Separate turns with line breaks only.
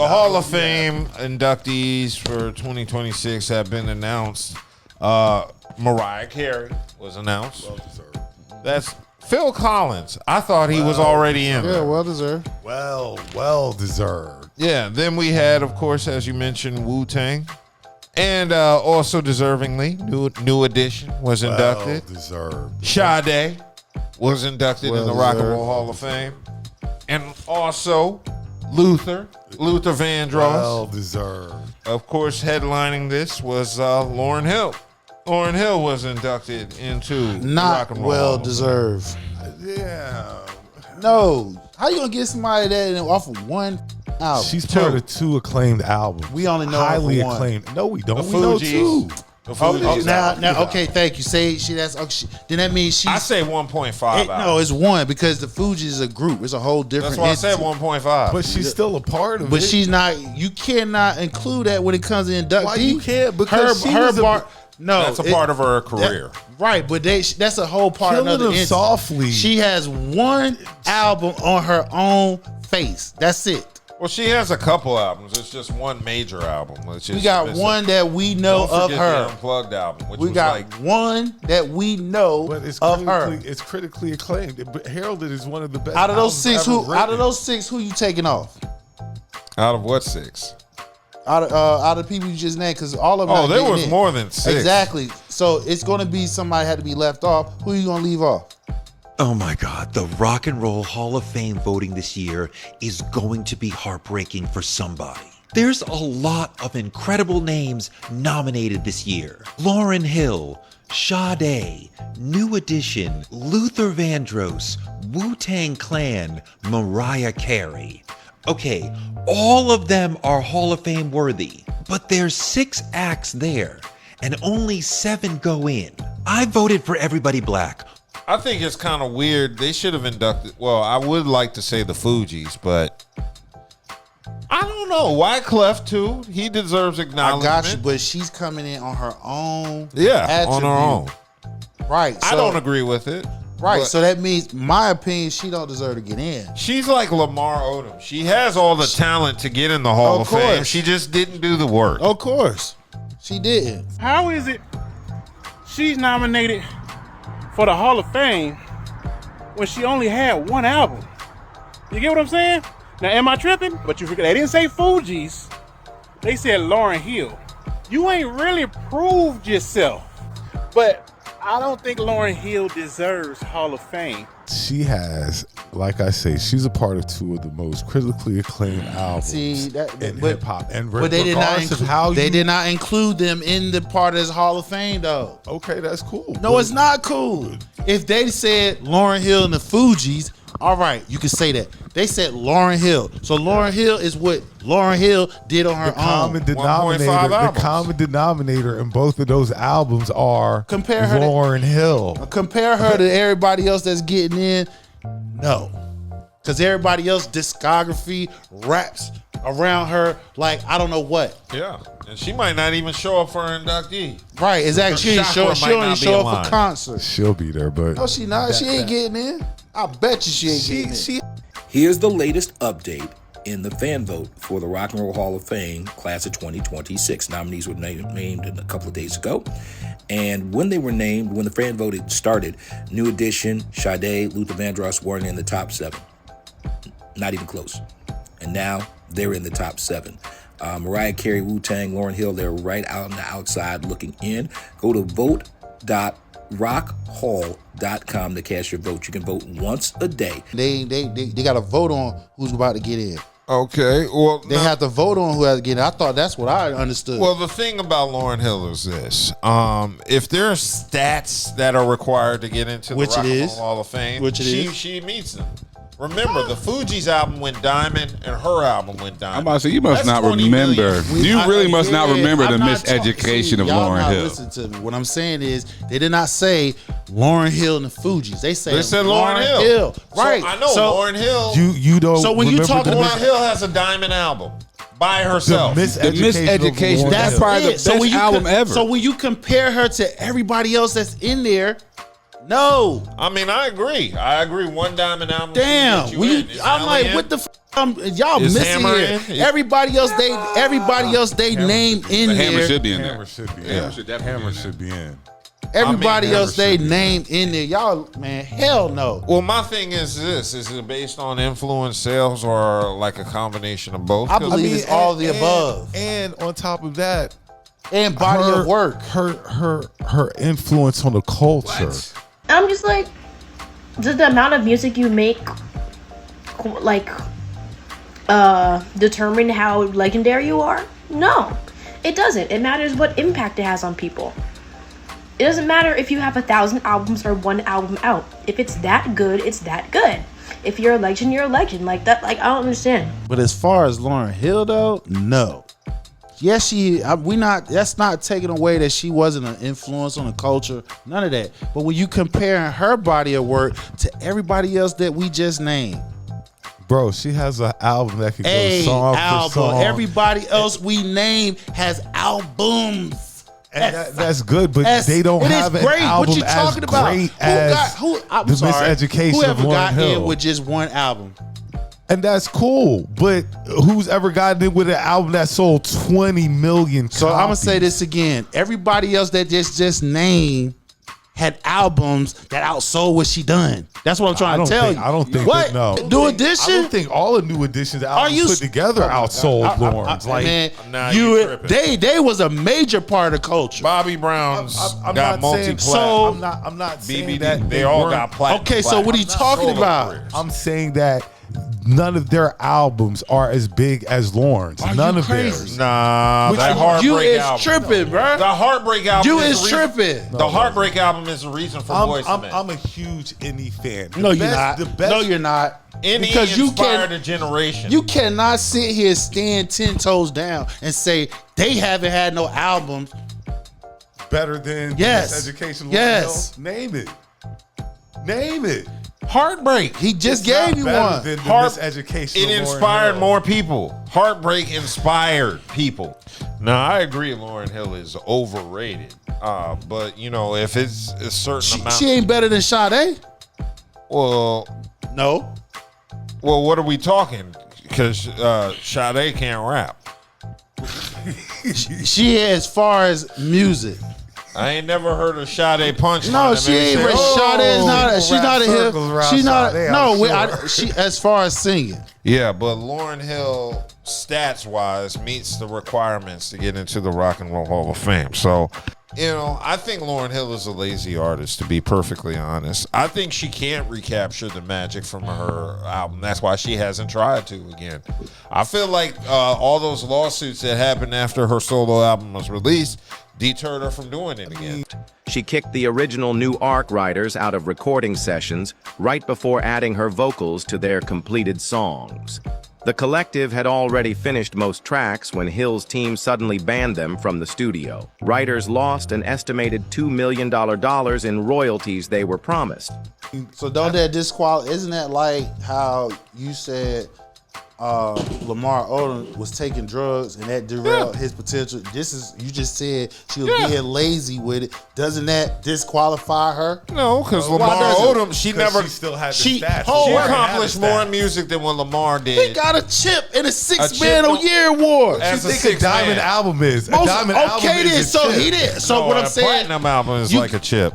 The Hall of Fame inductees for 2026 have been announced. Mariah Carey was announced.
Well deserved.
That's Phil Collins. I thought he was already in there.
Yeah, well deserved.
Well deserved.
Yeah, then we had, of course, as you mentioned, Wu-Tang. And also deservingly, New Edition was inducted.
Well deserved.
Sade was inducted in the Rock and Roll
Well-deserved.
Hall of Fame. And also Luther Vandross.
Well deserved.
Of course, headlining this was Lauryn Hill. Lauryn Hill was inducted into the Rock
Not
and Roll
well
Hall of Fame.
deserved.
Yeah.
No. How you gonna get somebody that off of one album?
She's part of 2 acclaimed albums.
We only know her
highly
for one.
acclaimed. No, we don't.
The
We know
Fugees.
2.
The Fugees.
Now, okay, thank you. Say she. That's okay. Then that means she's.
I say 1.5
no,
hours.
it's one because the Fugees is a group. It's a whole different.
That's why I
entity.
said 1.5.
But she's still a part of
But
it.
she's not. You cannot include that when it comes to inductee.
Why you can't? Because she
her
was a-
bar. No,
That's a part of her career.
Right, but that's a whole part of
Killing
another
Them
entity.
Softly.
She has one album on her own face. That's it.
Well, she has a couple albums. It's just one major album.
We got one that we know
Don't
of
forget
her.
the Unplugged album, which
We
was
got
like
one that we know
But it's
of her.
critically acclaimed. But heralded is one of the best.
Out of those
albums
six,
ever
who out of
written.
those six, who you taking off?
out of what 6?
Out of the people you just named, because all of them.
Oh,
not
there
getting
was
in.
more than 6.
Exactly. So it's going to be somebody had to be left off. Who you going to leave off?
Oh my God, the Rock and Roll Hall of Fame voting this year is going to be heartbreaking for somebody. There's a lot of incredible names nominated this year. Lauryn Hill, Sade, New Edition, Luther Vandross, Wu-Tang Clan, Mariah Carey. Okay, all of them are Hall of Fame worthy, but there's 6 acts there and only 7 go in. I voted for Everybody Black.
I think it's kind of weird. They should have inducted. Well, I would like to say the Fugees, but I don't know. Wyclef too. He deserves
I
acknowledgement.
got you, but she's coming in on her own.
Yeah, on her own.
Right.
I
so-
don't agree with it.
Right.
but
So that means, my opinion, she don't deserve to get in.
she's like Lamar Odom. She has all the talent to get in the Hall
Of
of Fame.
course.
She just didn't do the work.
Of course, she didn't.
How is it she's nominated for the Hall of Fame when she only had one album? You get what I'm saying? Now, am I tripping? But you forget, they didn't say Fugees. They said Lauryn Hill. You ain't really proved yourself. But I don't think Lauryn Hill deserves Hall of Fame.
She has, like I say, she's a part of 2 of the most critically acclaimed albums
See that,
in
but,
hip hop. And
but they did not.
regardless of how
They
you,
did not include them in the part of this Hall of Fame, though.
Okay, that's cool.
No, it's not cool. If they said Lauryn Hill and the Fugees, all right, you can say that. They said Lauryn Hill. So Lauryn Hill is what Lauryn Hill did on her
The common
own.
denominator.
1.5
The
albums.
common denominator in both of those albums are
Compare her to-
Lauryn Hill.
Compare her to everybody else that's getting in. No. Because everybody else discography wraps around her like I don't know what.
Yeah, and she might not even show up for her inductee.
Right, exactly. She ain't
chakra
she
might
don't even
not be
show up
aligned.
for concerts.
She'll be there, but
No, she not. She ain't getting in. I bet you she ain't getting in.
Here's the latest update in the fan vote for the Rock and Roll Hall of Fame class of 2026. Nominees were named a couple of days ago. And when they were named, when the fan vote started, New Edition, Sade, Luther Vandross weren't in the top 7. Not even close. And now they're in the top 7. Mariah Carey, Wu-Tang, Lauryn Hill, they're right out on the outside looking in. Go to vote.rockhall.com to cast your vote. You can vote once a day.
They got to vote on who's about to get in.
Okay, well,
They have to vote on who has to get in. I thought that's what I understood.
well, the thing about Lauryn Hill is this: if there are stats that are required to get into the
Which
Rock
it
and Roll
is.
Hall of Fame,
Which it is.
she meets them. Remember, the Fugees album went diamond, and her album went diamond.
I'm about to say, you must
That's
not
20
remember.
million.
You really must not remember the
I'm not
miseducation
talking-
of
y'all
Lauryn
not
Hill.
Listen to me. What I'm saying is, they did not say Lauryn Hill and the Fugees. They said
Lauryn Hill.
Right.
So, I know
So-
Lauryn Hill.
you don't.
So when you
remember
talk
the
about-
Lauryn Hill has a diamond album by herself.
The
The Miseducation,
of Lauryn
that's
Hill.
probably the
it. So
best
when you
album ever.
So when you compare her to everybody else that's in there, no.
I mean, I agree. One diamond album.
Damn.
can get
When
you
you,
in. Is
I'm like,
Alien?
what the? Y'all
Is
missing
Hammer
here.
in?
Everybody else they name in
The Hammer
there.
should be in
Hammer
there.
should be in.
Hammer should definitely
Hammer
be in
should be in.
Everybody
Hammer
else they
should be.
name in there. Y'all, man, hell no.
Well, my thing is this: is it based on influence, sales, or like a combination of both?
I believe it's all the above.
And on top of that,
And body of work.
her influence on the culture.
I'm just like, does the amount of music you make, like, determine how legendary you are? No, it doesn't. It matters what impact it has on people. It doesn't matter if you have 1,000 albums or one album out. If it's that good, it's that good. If you're a legend, you're a legend. Like that, like I don't understand.
But as far as Lauryn Hill though, no. Yes, that's not taking away that she wasn't an influence on the culture. None of that. But when you comparing her body of work to everybody else that we just named,
Bro, she has an album that can go song for song.
Everybody else we named has albums.
And that's good, but they don't have an album
what you
as
talking about?
great as
I'm
The
sorry.
Miseducation
Whoever
of Lauryn
got
Hill.
in with just one album.
And that's cool, but who's ever gotten in with an album that sold 20 million copies?
So I'm gonna say this again. Everybody else that just named had albums that outsold what she done. That's what I'm trying to tell you.
I don't think
what?
no.
New
I
Edition?
don't think all the New Editions albums put together outsold Lawrence. Like,
man,
Nah, you tripping.
they was a major part of the culture.
Bobby Brown's
I'm
got
not saying
multi-plat.
I'm not saying
BBD,
that
they all
weren't-
got platinum.
Okay, so what are you talking
Solo
about?
careers.
I'm saying that none of their albums are as big as Lawrence. None of theirs.
Nah, that
You
Heartbreak
is
album.
tripping, bro.
The Heartbreak album.
You
is
is
the reason-
tripping.
The Heartbreak album is the reason for Boyz II Men.
I'm a huge indie fan.
No, you're not.
The best,
No, you're not.
Indie
Because you
inspired a
can
generation.
you cannot sit here stand 10 toes down and say they haven't had no albums.
better than
Yes.
Miseducation of Lauryn
Yes.
Hill. Name it. Name it.
Heartbreak.
He just
It's not
gave you
better
one.
than the
Heart-
Miseducation
It
of Lauryn
inspired
Hill.
more people. Heartbreak inspired people. Now I agree, Lauryn Hill is overrated. But you know, if it's a certain amount,
She ain't better than Sade.
well,
No.
what are we talking? Because Sade can't rap.
She as far as music.
I ain't never heard of Sade punch.
No, she ain't. Sade is not. She's not a hip. She's not. No, she as far as singing.
Yeah, but Lauryn Hill, stats wise, meets the requirements to get into the Rock and Roll Hall of Fame. So, you know, I think Lauryn Hill is a lazy artist, to be perfectly honest. I think she can't recapture the magic from her album. That's why she hasn't tried to again. I feel like all those lawsuits that happened after her solo album was released deterred her from doing it again.
She kicked the original New Ark writers out of recording sessions right before adding her vocals to their completed songs. The collective had already finished most tracks when Hill's team suddenly banned them from the studio. Writers lost an estimated $2 million in royalties they were promised.
So don't that disqualify? Isn't that like how you said Lamar Odom was taking drugs and that derailed his potential? This is, you just said she was being lazy with it. Doesn't that disqualify her?
No, because
Why
Lamar
doesn't-
Odom, she never.
She still had the
She-
stats.
hold
She
on.
accomplished more in music than what Lamar
He
did.
got a chip and a
A
six
chip
man
don't-
a year award.
As
You
a
think a
six
diamond
man.
album is? A
Most-
diamond album
okay, then.
is a
So
chip.
he did. So
No,
what I'm
a
saying,
platinum album is
you-
like a chip.